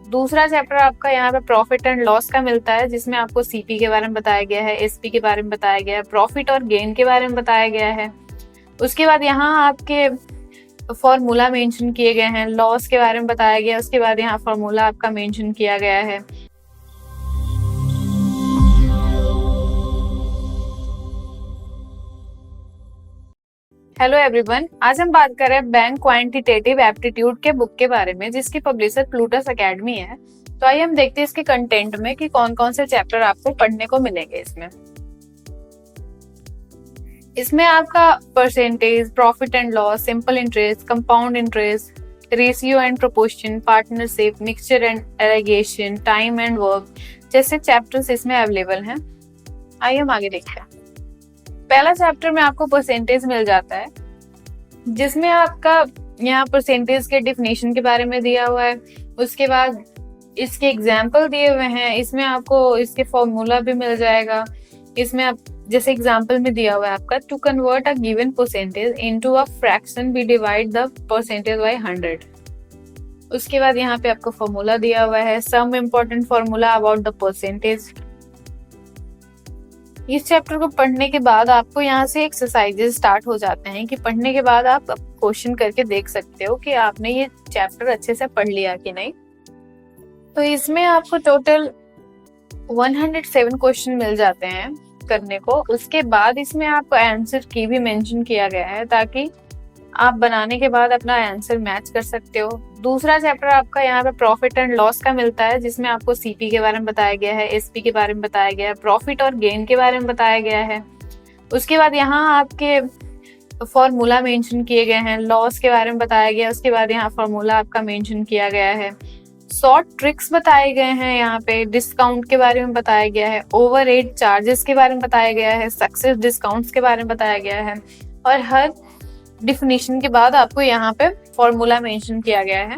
दूसरा चैप्टर आपका यहाँ पे प्रॉफिट एंड लॉस का मिलता है, जिसमें आपको सीपी के बारे में बताया गया है, एसपी के बारे में बताया गया है, प्रॉफिट और गेन के बारे में बताया गया है। उसके बाद यहाँ आपके फॉर्मूला मेंशन किए गए हैं, लॉस के बारे में बताया गया है। उसके बाद यहाँ फॉर्मूला आपका मेंशन किया गया है। हेलो एवरीवन, आज हम बात कर रहे हैं बैंक क्वांटिटेटिव एप्टीट्यूड के बुक के बारे में, जिसकी पब्लिशर प्लूटस एकेडमी है। तो आइए हम देखते हैं इसके कंटेंट में कि कौन कौन से चैप्टर आपको पढ़ने को मिलेंगे। इसमें आपका percentage, profit and loss, simple interest, compound interest, ratio and proportion, partnership, mixture and allegation, time and work जैसे चैप्टर्स इसमें अवेलेबल हैं। आइए हम आगे देखते हैं। पहला चैप्टर में आपको परसेंटेज मिल जाता है, जिसमें आपका यहाँ परसेंटेज के डिफिनेशन के बारे में दिया हुआ है। उसके बाद इसके एग्जाम्पल दिए हुए हैं, इसमें आपको इसके फॉर्मूला भी मिल जाएगा। इसमें आप जैसे एग्जाम्पल में दिया हुआ है आपका, to convert a given percentage into a fraction we divide the percentage by 100। उसके बाद यहाँ पे आपको फॉर्मूला दिया हुआ है, some important formula about the percentage. इस चैप्टर को पढ़ने के बाद आपको यहाँ से एक्सरसाइजेस स्टार्ट हो जाते हैं कि पढ़ने के बाद आप क्वेश्चन करके देख सकते हो कि आपने ये चैप्टर अच्छे से पढ़ लिया कि नहीं। तो इसमें आपको टोटल 107 क्वेश्चन मिल जाते हैं करने को। उसके बाद इसमें आपको आंसर की भी मेंशन किया गया है, ताकि आप बनाने के बाद अपना आंसर मैच कर सकते हो। दूसरा चैप्टर आपका यहाँ पे प्रॉफिट एंड लॉस का मिलता है, जिसमें आपको सीपी के बारे में बताया गया है, एसपी के बारे में बताया गया है, प्रॉफिट और गेन के बारे में बताया गया है। उसके बाद यहाँ आपके फॉर्मूला मेंशन किए गए हैं, लॉस के बारे में बताया गया है। उसके बाद यहाँ फॉर्मूला आपका मेंशन किया गया है, शॉर्ट ट्रिक्स बताए गए हैं, यहाँ पे डिस्काउंट के बारे में बताया गया है, ओवर एड चार्जेस के बारे में बताया गया है, सक्सेस डिस्काउंट्स के बारे में बताया गया है। और हर डिफिनीशन के बाद आपको यहाँ पे फॉर्मूला मेंशन किया गया है।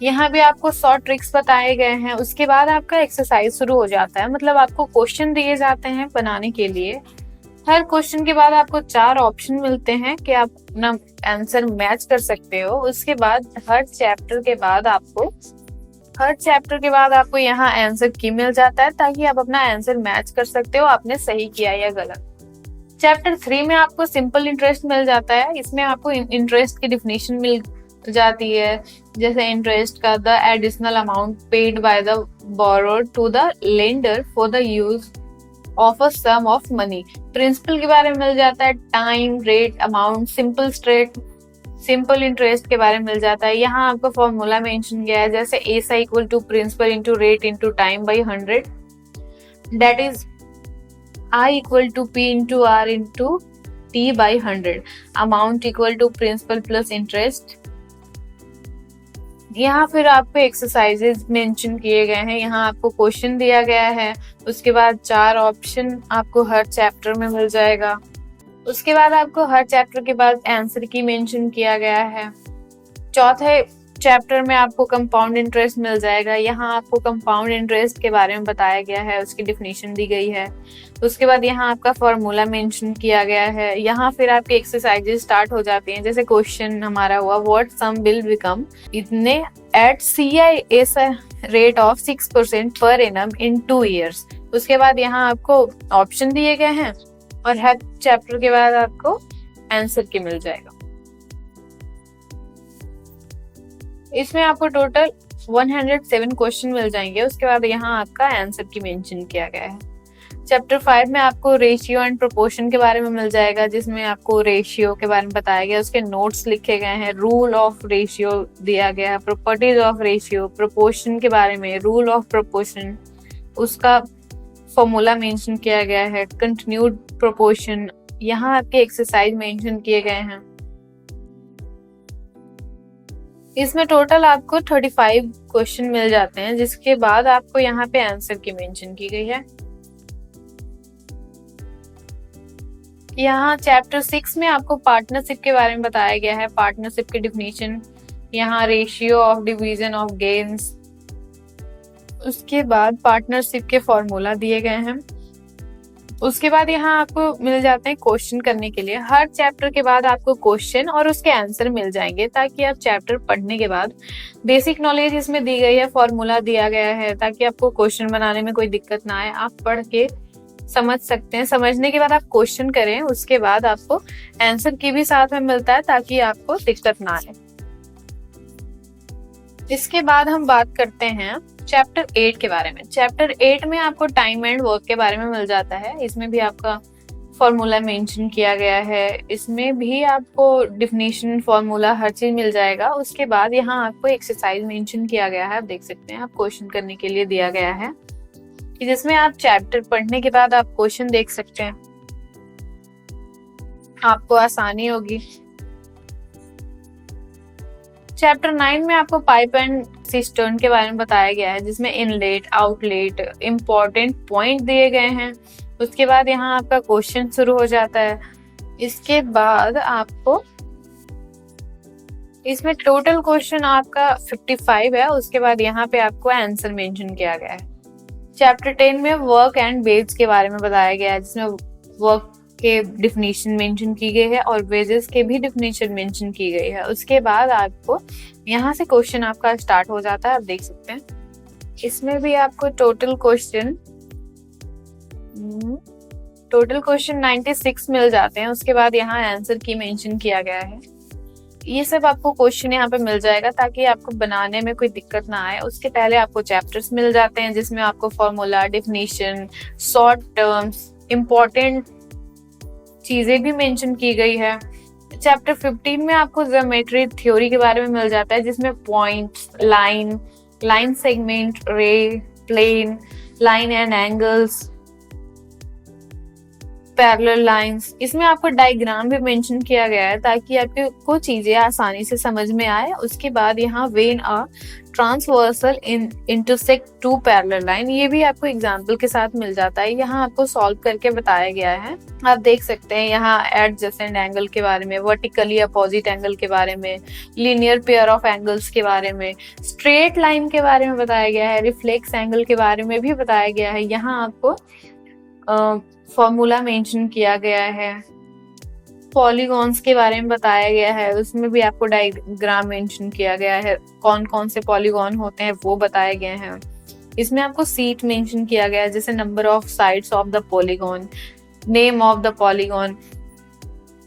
यहाँ भी आपको शॉर्ट ट्रिक्स बताए गए हैं। उसके बाद आपका एक्सरसाइज शुरू हो जाता है, मतलब आपको क्वेश्चन दिए जाते हैं बनाने के लिए। हर क्वेश्चन के बाद आपको 4 ऑप्शन मिलते हैं कि आप अपना आंसर मैच कर सकते हो। उसके बाद हर चैप्टर के बाद आपको यहाँ आंसर की मिल जाता है, ताकि आप अपना आंसर मैच कर सकते हो आपने सही किया या गलत। चैप्टर 3 में आपको सिंपल इंटरेस्ट मिल जाता है। इसमें आपको इंटरेस्ट की डिफिनेशन मिल जाती है, जैसे इंटरेस्ट का the additional amount paid by the borrower to the lender for the use of a sum of money. Principal के बारे में मिल जाता है, time, rate, amount, simple interest के बारे में मिल जाता है। यहाँ आपको फॉर्मूला मेंशन किया है, जैसे एसा equal to principal into rate into time by 100, that is I equal to P into R into T by 100, amount equal to principal plus interest। यहाँ फिर आपको एक्सरसाइजेज मेंशन किए गए हैं, यहाँ आपको क्वेश्चन दिया गया है। उसके बाद 4 ऑप्शन आपको हर चैप्टर में मिल जाएगा। उसके बाद आपको हर चैप्टर के बाद आंसर की मेंशन किया गया है। चौथे चैप्टर में आपको कंपाउंड इंटरेस्ट मिल जाएगा। यहाँ आपको कंपाउंड इंटरेस्ट के बारे में बताया गया है, उसकी डिफिनेशन दी गई है। उसके बाद यहाँ आपका फॉर्मूला मेंशन किया गया है। यहाँ फिर आपकी एक्सरसाइजेज स्टार्ट हो जाती हैं, जैसे क्वेश्चन हमारा हुआ, व्हाट सम विल बिकम इतने at CIS rate of 6% per annum in 2 years। उसके बाद यहाँ आपको ऑप्शन दिए गए हैं, और हर चैप्टर के बाद आपको आंसर की मिल जाएगा। इसमें आपको टोटल 107 क्वेश्चन मिल जाएंगे। उसके बाद यहाँ आपका आंसर की मेंशन किया गया है। चैप्टर 5 में आपको रेशियो एंड प्रोपोर्शन के बारे में मिल जाएगा, जिसमें आपको रेशियो के बारे में बताया गया, उसके नोट्स लिखे गए हैं, रूल ऑफ रेशियो दिया गया है, प्रॉपर्टीज ऑफ रेशियो, प्रोपोर्शन के बारे में, रूल ऑफ प्रोपोर्शन, उसका फॉर्मूला मेंशन किया गया है, कंटिन्यूड प्रोपोर्शन। यहाँ आपके एक्सरसाइज मेंशन किए गए हैं। इसमें टोटल आपको 35 क्वेश्चन मिल जाते हैं, जिसके बाद आपको यहाँ पे आंसर की मेंशन की गई है। यहाँ चैप्टर 6 में आपको पार्टनरशिप के बारे में बताया गया है, पार्टनरशिप की डिफिनेशन, यहाँ ratio of division of gains. उसके बाद पार्टनरशिप के फॉर्मूला दिए गए हैं। उसके बाद यहाँ आपको मिल जाते हैं क्वेश्चन करने के लिए। हर चैप्टर के बाद आपको क्वेश्चन और उसके आंसर मिल जाएंगे, ताकि आप चैप्टर पढ़ने के बाद बेसिक नॉलेज इसमें दी गई है, फॉर्मूला दिया गया है, ताकि आपको क्वेश्चन बनाने में कोई दिक्कत ना आए, आप पढ़ के समझ सकते हैं। समझने के बाद आप क्वेश्चन करें, उसके बाद आपको आंसर की भी साथ में मिलता है, ताकि आपको दिक्कत ना आए। इसके बाद हम बात करते हैं चैप्टर 8 के बारे में। चैप्टर 8 में आपको टाइम एंड वर्क के बारे में मिल जाता है। इसमें भी आपका फॉर्मूला मेंशन किया गया है, इसमें भी आपको डिफिनीशन, फॉर्मूला, हर चीज मिल जाएगा। उसके बाद यहाँ आपको एक्सरसाइज मेंशन किया गया है, आप देख सकते हैं, आप क्वेश्चन करने के लिए दिया गया है, जिसमें आप चैप्टर पढ़ने के बाद आप क्वेश्चन देख सकते हैं, आपको आसानी होगी। चैप्टर 9 में आपको पाइप एंड सिस्टर्न के बारे में बताया गया है, जिसमें इनलेट, आउटलेट, इम्पोर्टेंट पॉइंट दिए गए हैं। उसके बाद यहाँ आपका क्वेश्चन शुरू हो जाता है। इसके बाद आपको इसमें टोटल क्वेश्चन आपका 55 है। उसके बाद यहाँ पे आपको आंसर मेंशन किया गया है। चैप्टर 10 में वर्क एंड वेज के बारे में बताया गया है, जिसमें वर्क के डिफिनीशन मेंशन की गई है और वेजेस के भी डिफिनीशन मेंशन की गई है। उसके बाद आपको यहाँ से क्वेश्चन आपका स्टार्ट हो जाता है, आप देख सकते हैं। इसमें भी आपको टोटल क्वेश्चन 96 मिल जाते हैं। उसके बाद यहाँ आंसर की मेंशन किया गया है। ये सब आपको क्वेश्चन यहाँ पे मिल जाएगा, ताकि आपको बनाने में कोई दिक्कत ना आए। उसके पहले आपको चैप्टर्स मिल जाते हैं, जिसमें आपको formula, definition, short terms, important चीजें भी मेंशन की गई है। चैप्टर 15 में आपको ज्योमेट्री थ्योरी के बारे में मिल जाता है, जिसमें points, line segment, ray, plane, line and angles, parallel lines. इसमें आपको डायग्राम भी मेंशन किया गया है, ताकि आपको चीजें आसानी से समझ में आए। उसके बाद यहाँ when a transversal intersect two parallel line, ये भी आपको एग्जाम्पल के साथ मिल जाता है। यहाँ आपको सॉल्व करके बताया गया है, आप देख सकते हैं। यहाँ एडजेसेंट एंगल के बारे में, वर्टिकली अपोजिट एंगल के बारे में, लीनियर पेयर ऑफ एंगल्स के बारे में, स्ट्रेट लाइन के बारे में बताया गया है, रिफ्लेक्स एंगल के बारे में भी बताया गया है। यहाँ आपको फॉर्मूला मेंशन किया गया है, पॉलीगॉन्स के बारे में बताया गया है, उसमें भी आपको डायग्राम मेंशन किया गया है, कौन कौन से पॉलीगॉन होते हैं वो बताए गए हैं। इसमें आपको सीट मेंशन किया गया है, जैसे number of sides of the polygon, name of the polygon,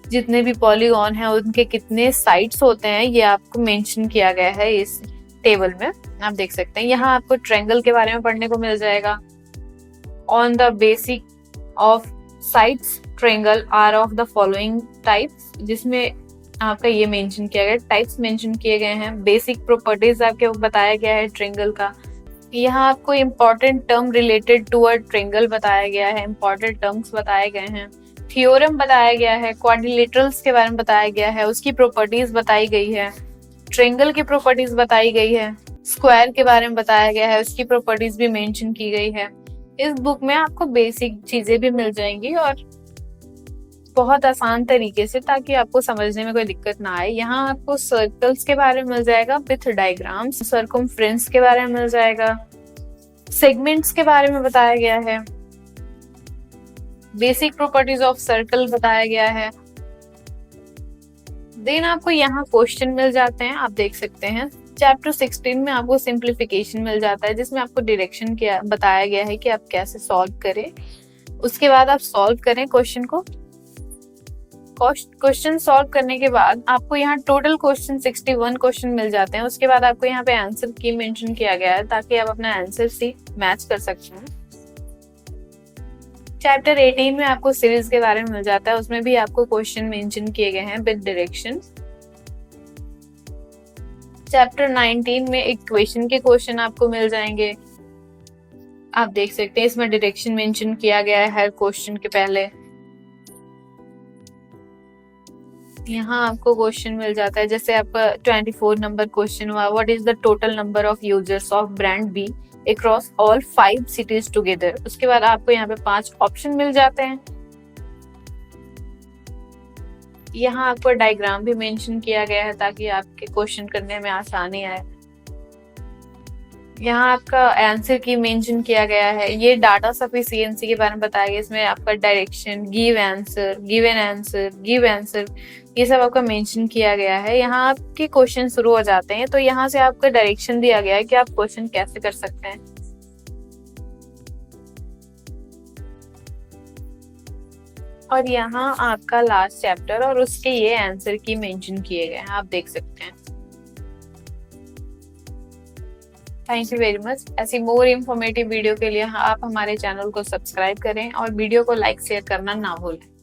जितने भी पॉलीगॉन हैं उनके कितने साइड्स होते हैं, ये आपको मेंशन किया गया है इस टेबल में, आप देख सकते हैं। यहाँ आपको ट्रायंगल के बारे में पढ़ने को मिल जाएगा। On the basic of sides triangle are of the following types, जिसमें आपका ये मेंशन किया गया, टाइप्स मेंशन किए गए हैं। बेसिक प्रॉपर्टीज आपके बताया गया है ट्रायंगल का। यहाँ आपको important term related to a triangle बताया गया है, इम्पोर्टेंट टर्म्स बताए गए हैं, थ्योरम बताया गया है, क्वाड्रिलेटरल्स के बारे में बताया गया है, उसकी प्रॉपर्टीज बताई गई है, ट्रायंगल की प्रॉपर्टीज बताई गई है, स्क्वायर के बारे में बताया गया है, उसकी प्रॉपर्टीज भी मेंशन की गई है। इस बुक में आपको बेसिक चीजें भी मिल जाएंगी और बहुत आसान तरीके से, ताकि आपको समझने में कोई दिक्कत ना आए। यहाँ आपको सर्कल्स के बारे में मिल जाएगा विथ डायग्राम्स, सर्कमफ्रेंस के बारे में मिल जाएगा, सेगमेंट्स के बारे में बताया गया है, बेसिक प्रॉपर्टीज ऑफ सर्कल बताया गया है। देन आपको यहाँ क्वेश्चन मिल जाते हैं, आप देख सकते हैं। चैप्टर 16 में आपको सिंप्लीफिकेशन मिल जाता है, जिसमें आपको डायरेक्शन क्या बताया गया है कि आप कैसे सॉल्व करें। उसके बाद आप सॉल्व करें क्वेश्चन को। क्वेश्चन सॉल्व करने के बाद आपको यहाँ टोटल क्वेश्चन 61 क्वेश्चन मिल जाते हैं। उसके बाद आपको यहाँ पे आंसर की मेंशन किया गया है, ताकि आप अपना आंसर से मैच कर सकते हैं। चैप्टर 18 में आपको सीरीज के बारे में मिल जाता है, उसमें भी आपको क्वेश्चन मेंशन किए गए हैं विद डायरेक्शन। चैप्टर 19 में इक्वेशन के क्वेश्चन आपको मिल जाएंगे, आप देख सकते हैं। इसमें डायरेक्शन मेंशन किया गया है हर क्वेश्चन के पहले। यहाँ आपको क्वेश्चन मिल जाता है, जैसे आपका 24 नंबर क्वेश्चन हुआ, what is the total number of users of brand B across all 5 cities together. उसके बाद आपको यहाँ पे 5 ऑप्शन मिल जाते हैं। यहाँ आपको डायग्राम भी मेंशन किया गया है, ताकि आपके क्वेश्चन करने में आसानी आए। यहाँ आपका आंसर की मेंशन किया गया है। ये डाटा सफिशिएंसी के बारे में बताया गया, इसमें आपका direction, give answer, given answer, give answer, ये सब आपका मेंशन किया गया है। यहाँ आपके क्वेश्चन शुरू हो जाते हैं, तो यहाँ से आपका डायरेक्शन दिया गया है कि आप क्वेश्चन कैसे कर सकते हैं। और यहाँ आपका लास्ट चैप्टर और उसके ये आंसर की मेंशन किए गए हैं, आप देख सकते हैं। Thank you very much. ऐसी मोर इन्फॉर्मेटिव वीडियो के लिए आप हमारे चैनल को सब्सक्राइब करें और वीडियो को लाइक शेयर करना ना भूलें।